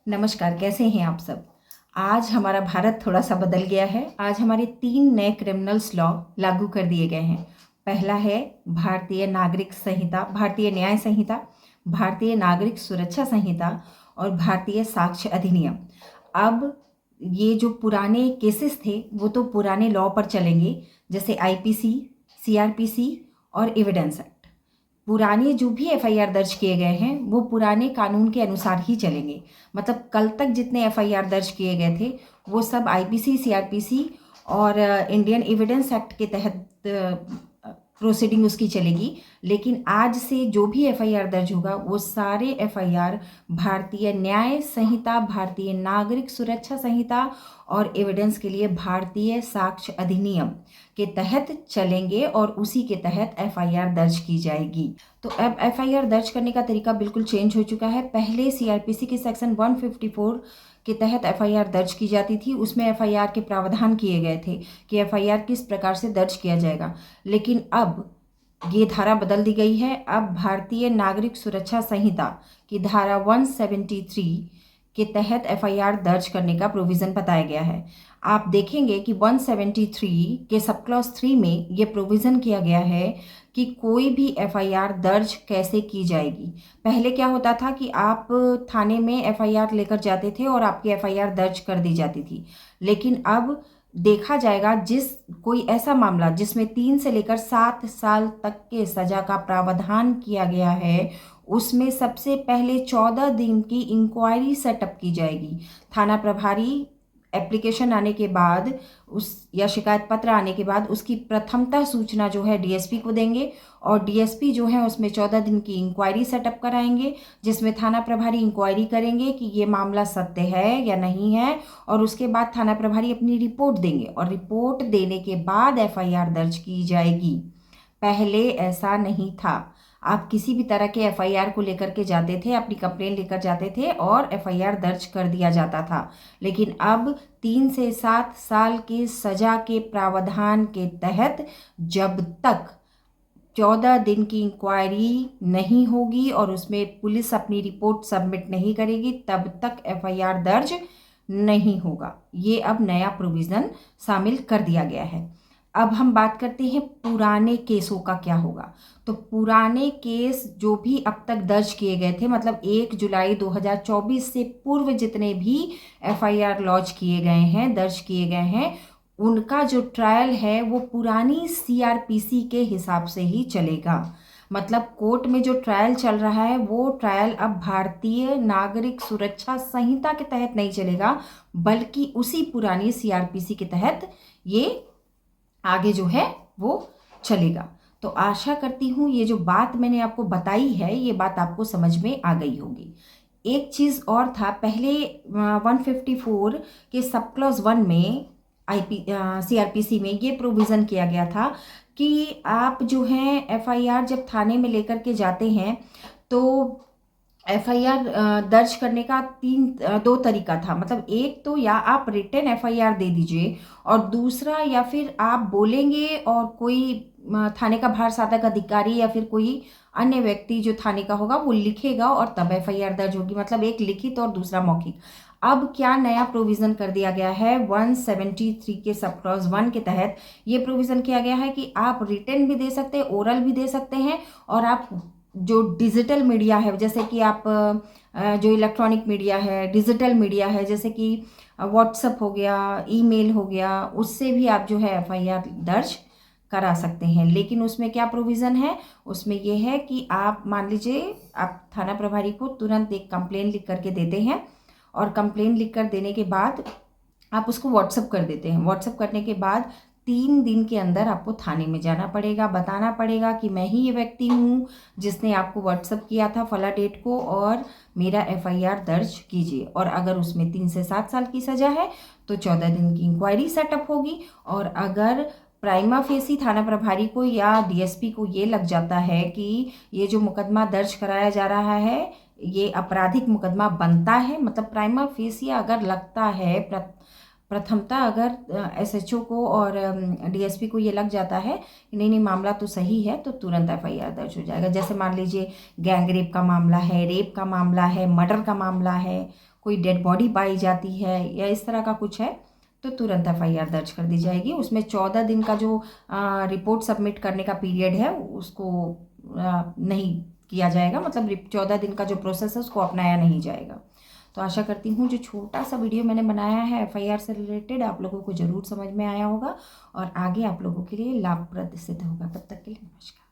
नमस्कार, कैसे हैं आप सब। आज हमारा भारत थोड़ा सा बदल गया है। आज हमारे 3 नए क्रिमिनल्स लॉ लागू कर दिए गए हैं। पहला है भारतीय नागरिक संहिता, भारतीय न्याय संहिता, भारतीय नागरिक सुरक्षा संहिता और भारतीय साक्ष्य अधिनियम। अब ये जो पुराने केसेस थे वो तो पुराने लॉ पर चलेंगे, जैसे आईपीसी, सीआरपीसी और एविडेंस एक्ट। पुराने जो भी एफआईआर दर्ज किए गए हैं वो पुराने कानून के अनुसार ही चलेंगे। मतलब कल तक जितने एफआईआर दर्ज किए गए थे वो सब आईपीसी, सीआरपीसी और इंडियन एविडेंस एक्ट के तहत प्रोसीडिंग उसकी चलेगी। लेकिन आज से जो भी एफआईआर दर्ज होगा वो सारे एफआईआर भारतीय न्याय संहिता, भारतीय नागरिक सुरक्षा संहिता और एविडेंस के लिए भारतीय साक्ष्य अधिनियम के तहत चलेंगे और उसी के तहत एफआईआर दर्ज की जाएगी। तो अब एफआईआर दर्ज करने का तरीका बिल्कुल चेंज हो चुका है। पहले सीआरपीसी के सेक्शन 154 के तहत एफआईआर दर्ज की जाती थी। उसमें एफआईआर के प्रावधान किए गए थे कि एफआईआर किस प्रकार से दर्ज किया जाएगा। लेकिन अब ये धारा बदल दी गई है। अब भारतीय नागरिक सुरक्षा संहिता की धारा 173 के तहत एफआईआर दर्ज करने का प्रोविज़न बताया गया है। आप देखेंगे कि 173 के सब क्लॉज 3 में ये प्रोविज़न किया गया है कि कोई भी एफआईआर दर्ज कैसे की जाएगी। पहले क्या होता था कि आप थाने में एफआईआर लेकर जाते थे और आपकी एफआईआर दर्ज कर दी जाती थी। लेकिन अब देखा जाएगा जिस कोई ऐसा मामला जिसमें 3 से लेकर 7 साल तक के सजा का प्रावधान किया गया है, उसमें सबसे पहले 14 दिन की इंक्वायरी सेटअप की जाएगी। थाना प्रभारी एप्लीकेशन आने के बाद उस या शिकायत पत्र आने के बाद उसकी प्रथमतः सूचना जो है डीएसपी को देंगे और डीएसपी जो है उसमें 14 दिन की इंक्वायरी सेटअप कराएंगे, जिसमें थाना प्रभारी इंक्वायरी करेंगे कि ये मामला सत्य है या नहीं है और उसके बाद थाना प्रभारी अपनी रिपोर्ट देंगे और रिपोर्ट देने के बाद एफआईआर दर्ज की जाएगी। पहले ऐसा नहीं था। आप किसी भी तरह के एफआईआर को लेकर के जाते थे, अपनी कंप्लेन लेकर जाते थे और एफआईआर दर्ज कर दिया जाता था। लेकिन अब 3 से 7 साल की सजा के प्रावधान के तहत जब तक 14 दिन की इंक्वायरी नहीं होगी और उसमें पुलिस अपनी रिपोर्ट सबमिट नहीं करेगी तब तक एफआईआर दर्ज नहीं होगा। ये अब नया प्रोविज़न शामिल कर दिया गया है। अब हम बात करते हैं पुराने केसों का क्या होगा। तो पुराने केस जो भी अब तक दर्ज किए गए थे, मतलब 1 जुलाई 2024 से पूर्व जितने भी एफआईआर लॉन्च किए गए हैं, दर्ज किए गए हैं, उनका जो ट्रायल है वो पुरानी सीआरपीसी के हिसाब से ही चलेगा। मतलब कोर्ट में जो ट्रायल चल रहा है वो ट्रायल अब भारतीय नागरिक सुरक्षा संहिता के तहत नहीं चलेगा, बल्कि उसी पुरानी सीआरपीसी के तहत ये आगे जो है वो चलेगा। तो आशा करती हूँ ये जो बात मैंने आपको बताई है ये बात आपको समझ में आ गई होगी। एक चीज़ और था, पहले 154 के सब क्लॉज 1 में सीआरपीसी में ये प्रोविज़न किया गया था कि आप जो हैं एफआईआर जब थाने में लेकर के जाते हैं तो एफआईआर दर्ज करने का 2 तरीका था। मतलब एक तो या आप रिटन एफआईआर दे दीजिए और दूसरा या फिर आप बोलेंगे और कोई थाने का भार साधक अधिकारी या फिर कोई अन्य व्यक्ति जो थाने का होगा वो लिखेगा और तब एफआईआर दर्ज होगी। मतलब एक लिखित और दूसरा मौखिक। अब क्या नया प्रोविज़न कर दिया गया है 173 के सब क्लॉज 1 के तहत ये प्रोविज़न किया गया है कि आप रिटन भी दे सकते हैं, ओरल भी दे सकते हैं और आप जो डिजिटल मीडिया है, जैसे कि आप जो इलेक्ट्रॉनिक मीडिया है, डिजिटल मीडिया है, जैसे कि व्हाट्सएप हो गया, ईमेल हो गया, उससे भी आप जो है एफआईआर दर्ज करा सकते हैं। लेकिन उसमें क्या प्रोविज़न है, उसमें ये है कि आप मान लीजिए आप थाना प्रभारी को तुरंत एक कंप्लेन लिख करके देते हैं और कंप्लेन लिख कर देने के बाद आप उसको व्हाट्सएप कर देते हैं। व्हाट्सएप करने के बाद 3 दिन के अंदर आपको थाने में जाना पड़ेगा, बताना पड़ेगा कि मैं ही ये व्यक्ति हूँ जिसने आपको व्हाट्सएप किया था फला डेट को और मेरा एफआईआर दर्ज कीजिए। और अगर उसमें 3 से 7 साल की सज़ा है तो 14 दिन की इंक्वायरी सेटअप होगी। और अगर प्राइमा फेसी थाना प्रभारी को या डीएसपी को ये लग जाता है कि ये जो मुकदमा दर्ज कराया जा रहा है ये आपराधिक मुकदमा बनता है, मतलब प्राइमा फेसी अगर लगता है, प्रथमतः अगर एसएचओ को और डीएसपी को ये लग जाता है कि नहीं मामला तो सही है तो तुरंत एफआईआर दर्ज हो जाएगा। जैसे मान लीजिए गैंग रेप का मामला है, रेप का मामला है, मर्डर का मामला है, कोई डेड बॉडी पाई जाती है या इस तरह का कुछ है तो तुरंत एफआईआर दर्ज कर दी जाएगी। उसमें 14 दिन का जो रिपोर्ट सबमिट करने का पीरियड है उसको नहीं किया जाएगा, मतलब 14 दिन का जो प्रोसेस है उसको अपनाया नहीं जाएगा। तो आशा करती हूँ जो छोटा सा वीडियो मैंने बनाया है एफआईआर से रिलेटेड आप लोगों को ज़रूर समझ में आया होगा और आगे आप लोगों के लिए लाभप्रद सिद्ध होगा। तब तक के लिए नमस्कार।